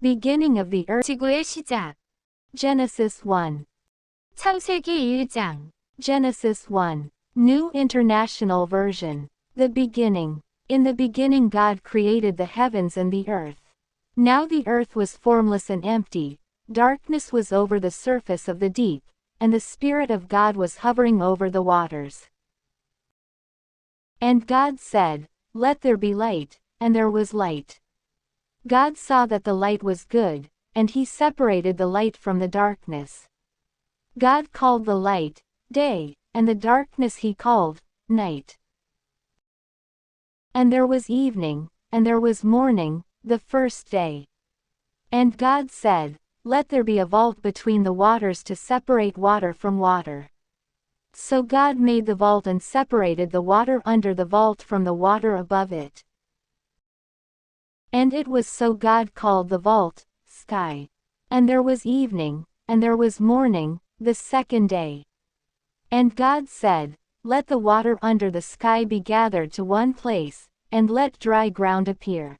Beginning of the earth. 지구의 시작. Genesis 1. 창세기 1장. Genesis 1. New International Version. The beginning. In the beginning God created the heavens and the earth. Now the earth was formless and empty, darkness was over the surface of the deep, and the Spirit of God was hovering over the waters. And God said, "Let there be light," and there was light. God saw that the light was good, and he separated the light from the darkness. God called the light, day, and the darkness he called, night. And there was evening, and there was morning, the first day. And God said, "Let there be a vault between the waters to separate water from water." So God made the vault and separated the water under the vault from the water above it. And it was so. God called the vault, sky. And there was evening, and there was morning, the second day. And God said, "Let the water under the sky be gathered to one place, and let dry ground appear."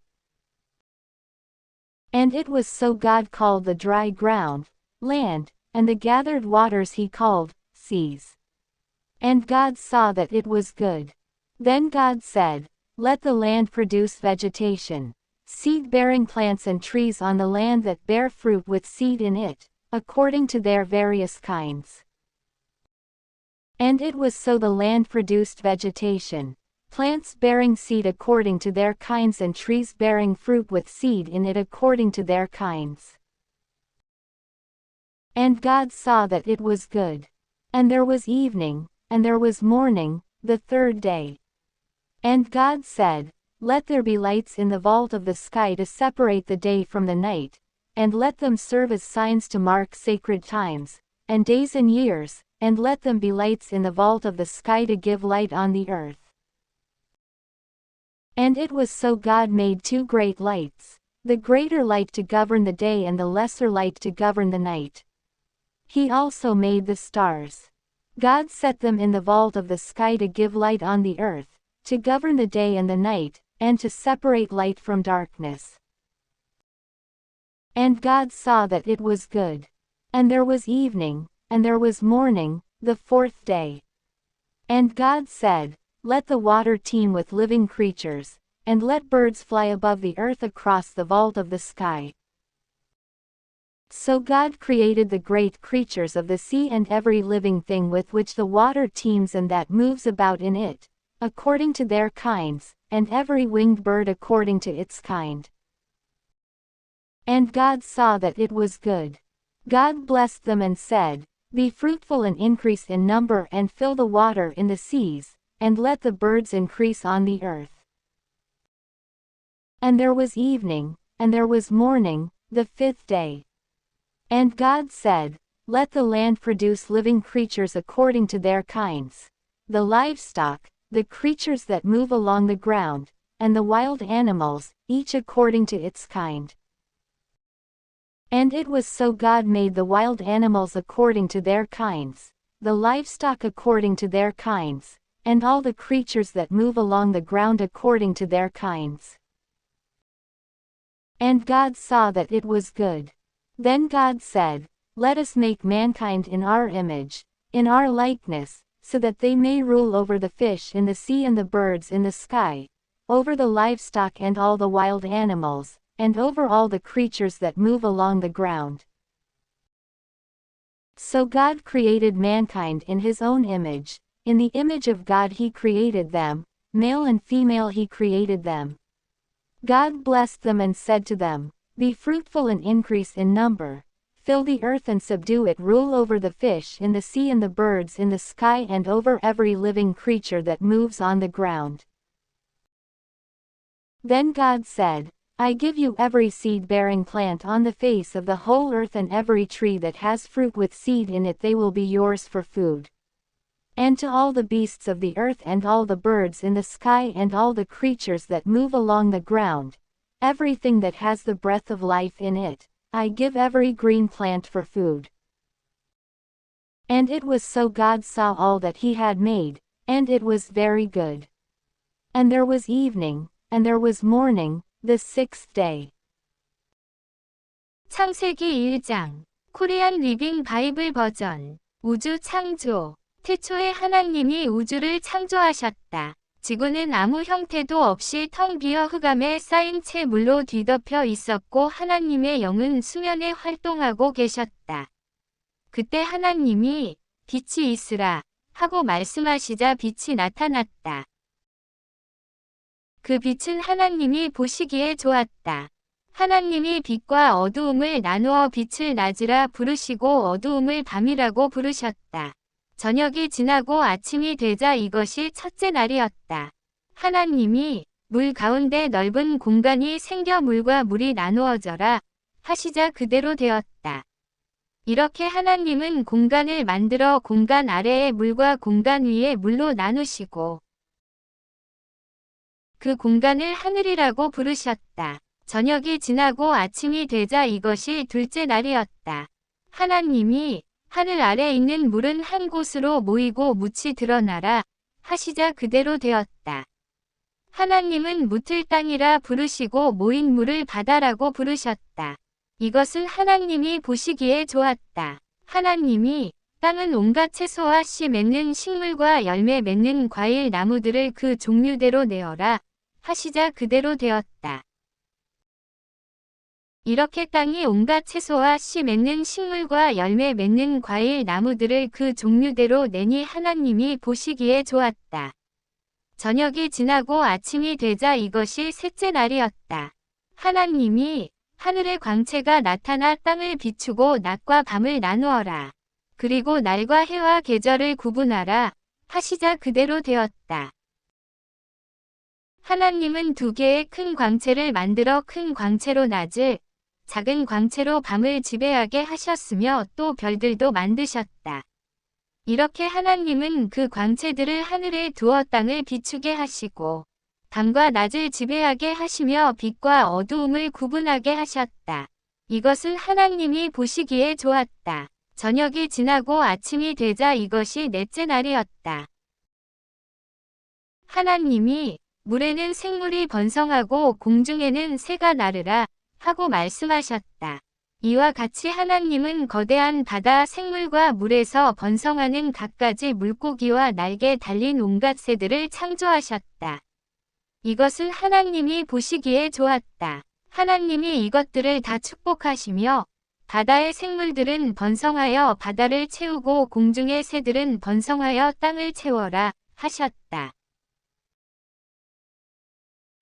And it was so. God called the dry ground, land, and the gathered waters he called, seas. And God saw that it was good. Then God said, "Let the land produce vegetation, seed-bearing plants and trees on the land that bear fruit with seed in it, according to their various kinds." And it was so. The land produced vegetation, plants bearing seed according to their kinds and trees bearing fruit with seed in it according to their kinds. And God saw that it was good. And there was evening, and there was morning, the third day. And God said, "Let there be lights in the vault of the sky to separate the day from the night, and let them serve as signs to mark sacred times, and days and years, and let them be lights in the vault of the sky to give light on the earth." And it was so. God made two great lights, the greater light to govern the day and the lesser light to govern the night. He also made the stars. God set them in the vault of the sky to give light on the earth, to govern the day and the night, and to separate light from darkness. And God saw that it was good. And there was evening, and there was morning, the fourth day. And God said, "Let the water teem with living creatures, and let birds fly above the earth across the vault of the sky." So God created the great creatures of the sea and every living thing with which the water teems and that moves about in it, according to their kinds, and every winged bird according to its kind. And God saw that it was good. God blessed them and said, "Be fruitful and increase in number and fill the water in the seas, and let the birds increase on the earth." And there was evening, and there was morning, the fifth day. And God said, "Let the land produce living creatures according to their kinds, the livestock, the creatures that move along the ground, and the wild animals, each according to its kind." And it was so. God made the wild animals according to their kinds, the livestock according to their kinds, and all the creatures that move along the ground according to their kinds. And God saw that it was good. Then God said, "Let us make mankind in our image, in our likeness, so that they may rule over the fish in the sea and the birds in the sky, over the livestock and all the wild animals, and over all the creatures that move along the ground." So God created mankind in his own image, in the image of God he created them, male and female he created them. God blessed them and said to them, "Be fruitful and increase in number, fill the earth and subdue it, rule over the fish in the sea and the birds in the sky and over every living creature that moves on the ground." Then God said, "I give you every seed-bearing plant on the face of the whole earth and every tree that has fruit with seed in it, they will be yours for food. And to all the beasts of the earth and all the birds in the sky and all the creatures that move along the ground, everything that has the breath of life in it, I give every green plant for food." And it was so. God saw all that he had made, and it was very good. And there was evening, and there was morning, the sixth day. 창세기 1장 코리안 리빙 바이블 버전. 우주 창조. 태초에 하나님이 우주를 창조하셨다. 지구는 아무 형태도 없이 텅 비어 흑암에 쌓인 채 물로 뒤덮여 있었고 하나님의 영은 수면에 활동하고 계셨다. 그때 하나님이 빛이 있으라 하고 말씀하시자 빛이 나타났다. 그 빛은 하나님이 보시기에 좋았다. 하나님이 빛과 어두움을 나누어 빛을 낮이라 부르시고 어두움을 밤이라고 부르셨다. 저녁이 지나고 아침이 되자 이것이 첫째 날이었다. 하나님이 물 가운데 넓은 공간이 생겨 물과 물이 나누어져라 하시자 그대로 되었다. 이렇게 하나님은 공간을 만들어 공간 아래의 물과 공간 위의 물로 나누시고 그 공간을 하늘이라고 부르셨다. 저녁이 지나고 아침이 되자 이것이 둘째 날이었다. 하나님이 하늘 아래 있는 물은 한 곳으로 모이고 묻이 드러나라 하시자 그대로 되었다. 하나님은 묻을 땅이라 부르시고 모인 물을 바다라고 부르셨다. 이것은 하나님이 보시기에 좋았다. 하나님이 땅은 온갖 채소와 씨 맺는 식물과 열매 맺는 과일 나무들을 그 종류대로 내어라 하시자 그대로 되었다. 이렇게 땅이 온갖 채소와 씨 맺는 식물과 열매 맺는 과일 나무들을 그 종류대로 내니 하나님이 보시기에 좋았다. 저녁이 지나고 아침이 되자 이것이 셋째 날이었다. 하나님이 하늘의 광채가 나타나 땅을 비추고 낮과 밤을 나누어라. 그리고 날과 해와 계절을 구분하라 하시자 그대로 되었다. 하나님은 두 개의 큰 광채를 만들어 큰 광채로 낮을, 작은 광채로 밤을 지배하게 하셨으며 또 별들도 만드셨다. 이렇게 하나님은 그 광채들을 하늘에 두어 땅을 비추게 하시고 밤과 낮을 지배하게 하시며 빛과 어두움을 구분하게 하셨다. 이것은 하나님이 보시기에 좋았다. 저녁이 지나고 아침이 되자 이것이 넷째 날이었다. 하나님이 물에는 생물이 번성하고 공중에는 새가 나르라 하고 말씀하셨다. 이와 같이 하나님은 거대한 바다 생물과 물에서 번성하는 갖가지 물고기와 날개 달린 온갖 새들을 창조하셨다. 이것은 하나님이 보시기에 좋았다. 하나님이 이것들을 다 축복하시며 바다의 생물들은 번성하여 바다를 채우고 공중의 새들은 번성하여 땅을 채워라 하셨다.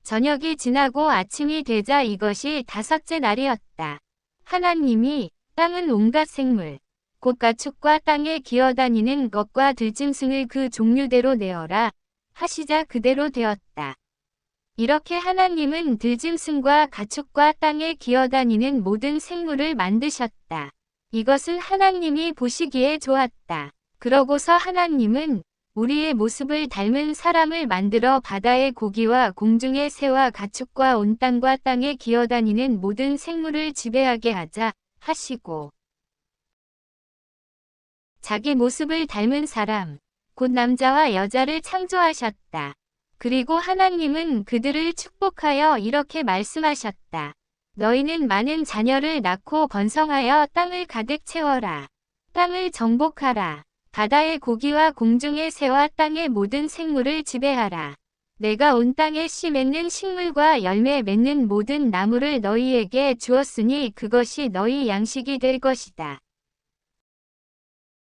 저녁이 지나고 아침이 되자 이것이 다섯째 날이었다. 하나님이 땅은 온갖 생물, 곧 가축과 땅에 기어다니는 것과 들짐승을 그 종류대로 내어라 하시자 그대로 되었다. 이렇게 하나님은 들짐승과 가축과 땅에 기어다니는 모든 생물을 만드셨다. 이것은 하나님이 보시기에 좋았다. 그러고서 하나님은 우리의 모습을 닮은 사람을 만들어 바다의 고기와 공중의 새와 가축과 온 땅과 땅에 기어다니는 모든 생물을 지배하게 하자 하시고 자기 모습을 닮은 사람, 곧 남자와 여자를 창조하셨다. 그리고 하나님은 그들을 축복하여 이렇게 말씀하셨다. 너희는 많은 자녀를 낳고 번성하여 땅을 가득 채워라. 땅을 정복하라. 바다의 고기와 공중의 새와 땅의 모든 생물을 지배하라. 내가 온 땅에 씨 맺는 식물과 열매 맺는 모든 나무를 너희에게 주었으니 그것이 너희 양식이 될 것이다.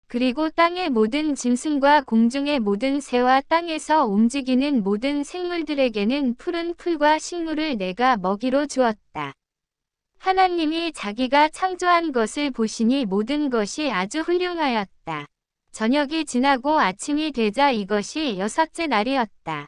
그리고 땅의 모든 짐승과 공중의 모든 새와 땅에서 움직이는 모든 생물들에게는 푸른 풀과 식물을 내가 먹이로 주었다. 하나님이 자기가 창조한 것을 보시니 모든 것이 아주 훌륭하였다. 저녁이 지나고 아침이 되자 이것이 여섯째 날이었다.